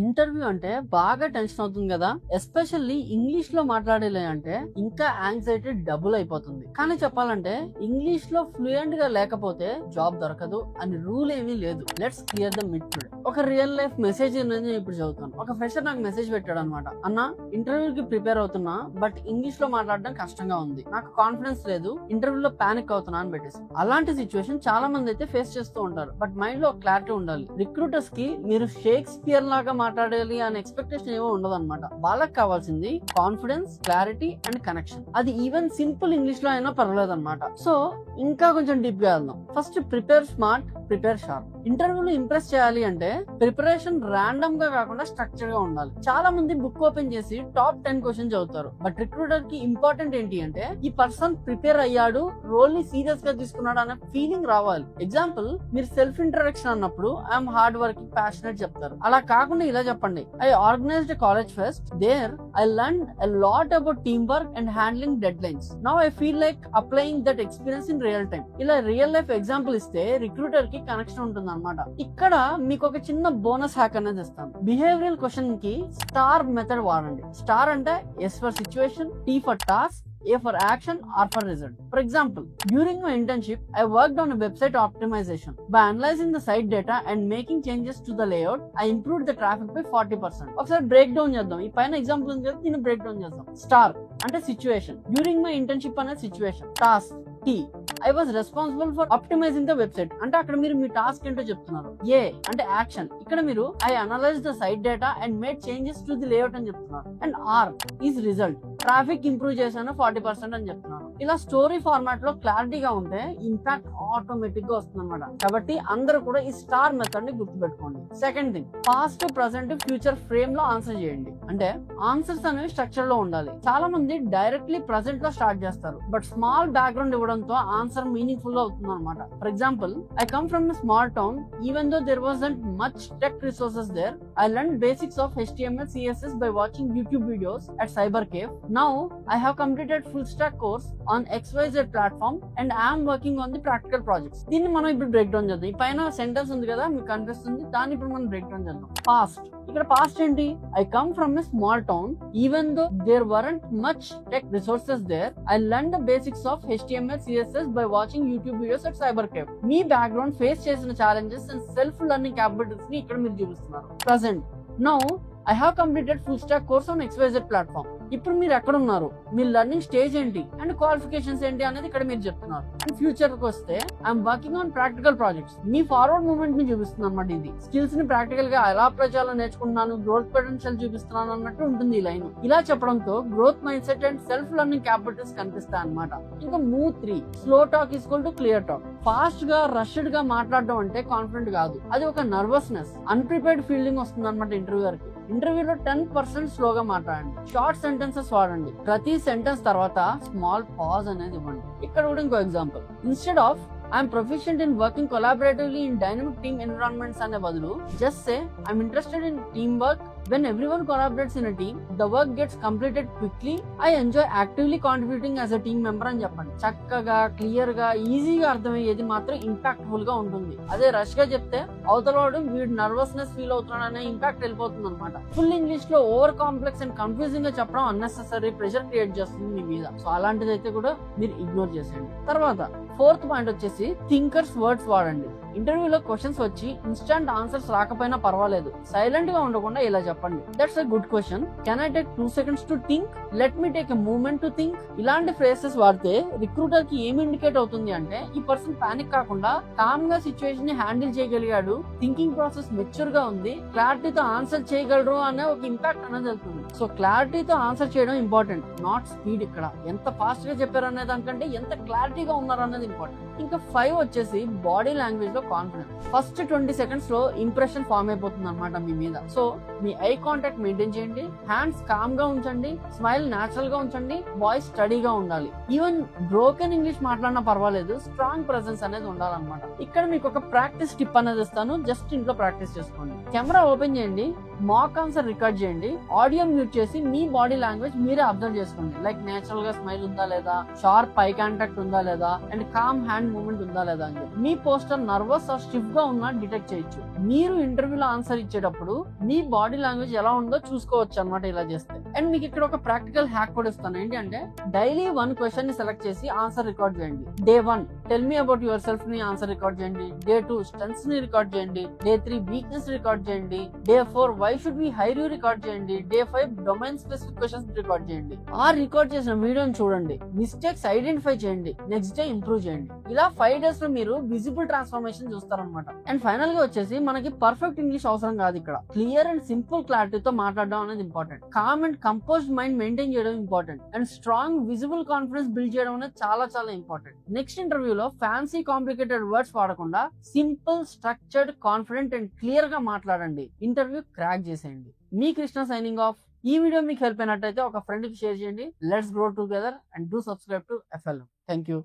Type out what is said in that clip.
Interview అంటే బాగా tension అవుతుంది కదా, ఎస్పెషల్లీ ఇంగ్లీష్ లో మాట్లాడాలి అంటే ఇంకా యాంగ్జైటీ డబుల్ అయిపోతుంది. కానీ చెప్పాలంటే ఇంగ్లీష్ లో ఫ్లూయెంట్ గా లేకపోతే జాబ్ దొరకదు అని రూల్ ఏమీ లేదు. Let's clear the myth today. ఒక రియల్ లైఫ్ మెసేజ్ అనేది ఇప్పుడు చదువుతాను. ఒక ఫ్రెషర్ నాకు మెసేజ్ పెట్టాడు అనమాట. అన్న, ఇంటర్వ్యూకి ప్రిపేర్ అవుతున్నా, బట్ ఇంగ్లీష్ లో మాట్లాడడం కష్టంగా ఉంది, నాకు కాన్ఫిడెన్స్ లేదు, ఇంటర్వ్యూలో పానిక్ అవుతున్నా అని పెట్టేసి. అలాంటి సిచ్యువేషన్ చాలా మంది అయితే ఫేస్ చేస్తూ ఉంటారు. బట్ మైండ్ లో క్లారిటీ ఉండాలి. రిక్రూటర్స్ కి మీరు షేక్స్పియర్ లాగా మాట్లాడాలి అనే ఎక్స్పెక్టేషన్ ఏమో ఉండదు అనమాట. వాళ్ళకి కావాల్సింది కాన్ఫిడెన్స్, క్లారిటీ అండ్ కనెక్షన్. అది ఈవెన్ సింపుల్ ఇంగ్లీష్ లో అయినా పర్లేదు అనమాట. సో ఇంకా కొంచెం డీప్ గా వెళ్దాం. First prepare smart, prepare sharp. ఇంటర్వ్యూలో ఇంప్రెస్ చేయాలి అంటే ప్రిపరేషన్ ర్యాండమ్ గా కాకుండా స్ట్రక్చర్ గా ఉండాలి. చాలా మంది బుక్ ఓపెన్ చేసి టాప్ 10 క్వశ్చన్ చదువుతారు. బట్ రిక్రూటర్ కి ఇంపార్టెంట్ ఏంటి అంటే ఈ పర్సన్ ప్రిపేర్ అయ్యాడు, రోల్ ని సీరియస్ గా తీసుకున్నాడు అనే ఫీలింగ్ రావాలి. ఎగ్జాంపుల్, మీరు సెల్ఫ్ ఇంట్రడక్షన్ అన్నప్పుడు ఐఎమ్ హార్డ్ వర్కింగ్, ప్యాషనెట్ చెప్తారు. అలా కాకుండా ఇలా చెప్పండి, I organized college fest, there I learn a lot about teamwork and handling deadlines. Now I feel like applying that experience in real time. ఇలా real life example ఇస్తే recruiter కి connection ఉంటుంది అనమాట. ఇక్కడ మీకు ఒక చిన్న బోనస్ హ్యాక్ అనేది ఇస్తాను. బిహేవియరల్ క్వశ్చన్ కి స్టార్ మెథడ్ వాడండి. స్టార్ అంటే S for situation, T for task, A for action, R for result. For example, during my internship, I worked on a website optimization. By analyzing the site data and making changes to the layout, I improved the traffic by 40%. ఒకసారి break down చేద్దాం. ఈ పైన example ఉంది కదా, దీన్ని break down చేద్దాం. STAR అంటే situation, during my internship అనే situation. Task, T, I was responsible for optimizing the website అంటే అక్కడ మీరు మీ టాస్క్ ఏంటో చెప్తున్నారు. ఏ అంటే యాక్షన్, ఇక్కడ మీరు I analyse the site data and made changes to the layout అని చెప్తున్నారు. And R is result, traffic improve చేశాను 40% అని చెప్తున్నాను. ఇలా స్టోరీ ఫార్మాట్ లో క్లారిటీగా ఉంటే ఇంపాక్ట్ ఆటోమేటిక్ గా వస్తుంది అనమాట. కాబట్టి అందరూ కూడా ఈ స్టార్ మెథడ్ ని గుర్తుపెట్టుకోండి. Second thing, past, present, future frame లో ఆన్సర్ చేయండి. అంటే ఆన్సర్స్ అనేవి స్ట్రక్చర్ లో ఉండాలి. చాలా మంది డైరెక్ట్లీ ప్రెసెంట్ లో స్టార్ట్ చేస్తారు, బట్ స్మాల్ బ్యాక్గ్రౌండ్ ఇవ్వడంతో ఆన్సర్ మీనింగ్ఫుల్ గా అవుతుంది అనమాట. For example, I come from a small town, even though there wasn't much tech resources there, I learn basics of HTML, CSS by watching YouTube videos at CyberCave. Now I have completed full stack course on XYZ platform and I am working on the practical projects. దీన్ని మనం ఇప్పుడు break down చేద్దాం. ఈ పైన sentence ఉంది కదా, మీకు కనిపిస్తుంది, దాన్ని ఇప్పుడు మనం బ్రేక్ డౌన్ చేద్దాం. పాస్ట్, ఇక్కడ పాస్ట్ ఏంటి? I come from a small town, even though there weren't much tech resources there, I learn the basics of HTML, CSS by watching YouTube videos at CyberCave. మీ background face చేసిన challenges and self learning capabilities ని ఇక్కడ మీరు చూపిస్తున్నారు. Present, now I have completed full stack course on XYZ platform. ఇప్పుడు మీరు ఎక్కడ ఉన్నారు, మీ లెర్నింగ్ స్టేజ్ ఏంటి అండ్ క్వాలిఫికేషన్స్ ఏంటి అనేది ఇక్కడ మీరు చెప్తున్నారు. అండ్ ఫ్యూచర్ కి వస్తే I'm working on practical projects, me forward movement ని చూపిస్తుంది అనమాట. ఇది స్కిల్స్ ని ప్రాక్టికల్ గా ఎలా అప్లై చేయాలో నేర్చుకుంటున్నాను, గ్రోత్ పొటెన్షియల్ చూపిస్తున్నాను అన్నట్టు ఉంటుంది ఈ లైన్. ఇలా చెప్పడంతో growth mind set and self learning capabilities కనిపిస్తాయి అనమాట. ఇంకా move 3, slow talk equal to clear talk. Fast గా, రష్డ్ గా మాట్లాడడం అంటే కాన్ఫిడెంట్ కాదు, అది ఒక నర్వస్నెస్, అన్ప్రిపేర్డ్ ఫీలింగ్ వస్తుంది అనమాట ఇంటర్వ్యూయర్ కి. ఇంటర్వ్యూలో 10% స్లోగా మాట్లాడండి. షార్ట్ సెంటెన్సెస్ వాడండి. ప్రతి సెంటెన్స్ తర్వాత స్మాల్ పాజ్ అనేది ఇవ్వండి. ఇక్కడ కూడా ఇంకో example, instead of I'm proficient in working collaboratively in dynamic team environments అనే బదులు just say I'm interested in team work. When everyone collaborates in a team, the work gets completed quickly. I enjoy actively contributing as a team member అని చెప్పండి. చక్కగా, clear గా, ఈజీగా అర్థమయ్యేది మాత్రం impactful గా ఉంటుంది. అదే రష్ గా చెప్తే అవతలవాడు వీడు నర్వస్నెస్ ఫీల్ అవుతున్నాడు అనే ఇంపాక్ట్ వెళ్ళిపోతుంది అనమాట. ఫుల్ ఇంగ్లీష్ లో ఓవర్ కాంప్లెక్స్ అండ్ కన్ఫ్యూజింగ్ గా చెప్పడం అన్నెసెసరీ ప్రెషర్ క్రియేట్ చేస్తుంది మీ మీద. సో అలాంటిది అయితే కూడా మీరు ఇగ్నోర్ చేసేయండి. తర్వాత 4th పాయింట్ వచ్చేసి థింకర్స్ వర్డ్స్ వాడండి. ఇంటర్వ్యూలో క్వశ్చన్స్ వచ్చి ఇన్స్టంట్ ఆన్సర్స్ రాకపోయినా పర్వాలేదు, సైలెంట్ గా ఉండకుండా ఇలా చెప్పండి, that's a good question, can I take 2 seconds to think, let me take a moment to think. ఇలాంటి ఫ్రేసెస్ వాడితే రిక్రూటర్ కి ఏం ఇండికేట్ అవుతుంది అంటే ఈ పర్సన్ పానిక్ కాకుండా కామ్ గా సిచ్యువేషన్ ని హ్యాండిల్ చేయగలిగాడు, థింకింగ్ ప్రాసెస్ మెచ్యూర్ గా ఉంది, క్లారిటీతో ఆన్సర్ చేయగలరు అనే ఒక ఇంపాక్ట్ అనేది వెళ్తుంది. సో క్లారిటీతో ఆన్సర్ చేయడం ఇంపార్టెంట్, నాట్ స్పీడ్. ఇక్కడ ఎంత ఫాస్ట్ గా చెప్పారు అనే దానికంటే ఎంత క్లారిటీగా ఉన్నారు అనేది ఇంపార్టెంట్. ఇంకా 5 వచ్చేసి బాడీ లాంగ్వేజ్ లో కాన్ఫిడెన్స్. ఫస్ట్ 20 seconds లో ఇంప్రెషన్ ఫామ్ అయిపోతుంది అనమాట మీ మీద. So me eye contact maintain చేయండి, హ్యాండ్స్ కామ్ గా ఉంచండి, స్మైల్ న్యాచురల్ గా ఉంచండి, వాయిస్ స్టడీగా ఉండాలి. ఈవెన్ బ్రోకెన్ ఇంగ్లీష్ మాట్లాడినా పర్వాలేదు, స్ట్రాంగ్ ప్రెసెన్స్ అనేది ఉండాలన్నమాట. ఇక్కడ మీకు ఒక ప్రాక్టీస్ టిప్ అనేది ఇస్తాను, జస్ట్ ఇంట్లో ప్రాక్టీస్ చేసుకోండి. కెమెరా ఓపెన్ చేయండి, మాక్ ఆన్సర్ రికార్డ్ చేయండి, ఆడియో మ్యూట్ చేసి మీ బాడీ లాంగ్వేజ్ మీరే అబ్జర్వ్ చేసుకోండి. లైక్ నేచురల్ గా స్మైల్ ఉందా లేదా, షార్ప్ ఐ కాంటాక్ట్ ఉందా లేదా, అండ్ కామ్ హ్యాండ్ మూవ్మెంట్ ఉందా లేదా అని చెప్పి. మీ పోస్టర్ నర్వస్ ఆర్ స్టిఫ్ గా ఉన్నా డిటెక్ట్ చేయొచ్చు. మీరు ఇంటర్వ్యూలో ఆన్సర్ ఇచ్చేటప్పుడు మీ బాడీ లాంగ్వేజ్ ఎలా ఉందో చూసుకోవచ్చు అనమాట ఇలా చేస్తే. అండ్ మీకు ఇక్కడ ఒక ప్రాక్టికల్ హ్యాక్ కూడా ఇస్తాను. ఏంటి అంటే డైలీ 1 క్వశ్చన్ ని సెలెక్ట్ చేసి ఆన్సర్ రికార్డ్ చేయండి. Day 1 tell me about yourself ని ఆన్సర్ రికార్డ్ చేయండి. Day 2 స్ట్రెంగ్త్స్ ని రికార్డ్ చేయండి. Day 3 వీక్నెస్ రికార్డ్ చేయండి. Day 4 why should we hire you record చేయండి. Day 5 domain specific questions record చేయండి. ఆ రికార్డ్ చేసిన వీడియోని చూడండి, మిస్టేక్స్ ఐడెంటిఫై చేయండి, నెక్స్ట్ డే ఇంప్రూవ్ చేయండి. ఇలా 5 days లో మీరు విజిబుల్ ట్రాన్స్ఫర్మేషన్ చూస్తారనమాట. అండ్ ఫైనల్ గా వచ్చేసి మనకి పర్ఫెక్ట్ ఇంగ్లీష్ అవసరం కాదు, ఇక్కడ క్లియర్ అండ్ సింపుల్ క్లారిటీతో మాట్లాడడం అనేది important. Calm and composed mind maintain చేయడం important. And strong visible confidence build చేయడం అనేది చాలా చాలా ఇంపార్టెంట్. నెక్స్ట్ ఇంటర్వ్యూలో ఫ్యాన్సీ కాంప్లికేటెడ్ వర్డ్స్ వాడకుండా simple, structured, confident and clear గా మాట్లాడండి. ఇంటర్వ్యూ క్రాక్ చేసేయండి. మీ కృష్ణ సైనింగ్ ఆఫ్. ఈ వీడియో మీకు హెల్ప్ అయినట్టయితే ఒక ఫ్రెండ్ కి షేర్ చేయండి. Let's grow together and do subscribe to FLM. Thank you.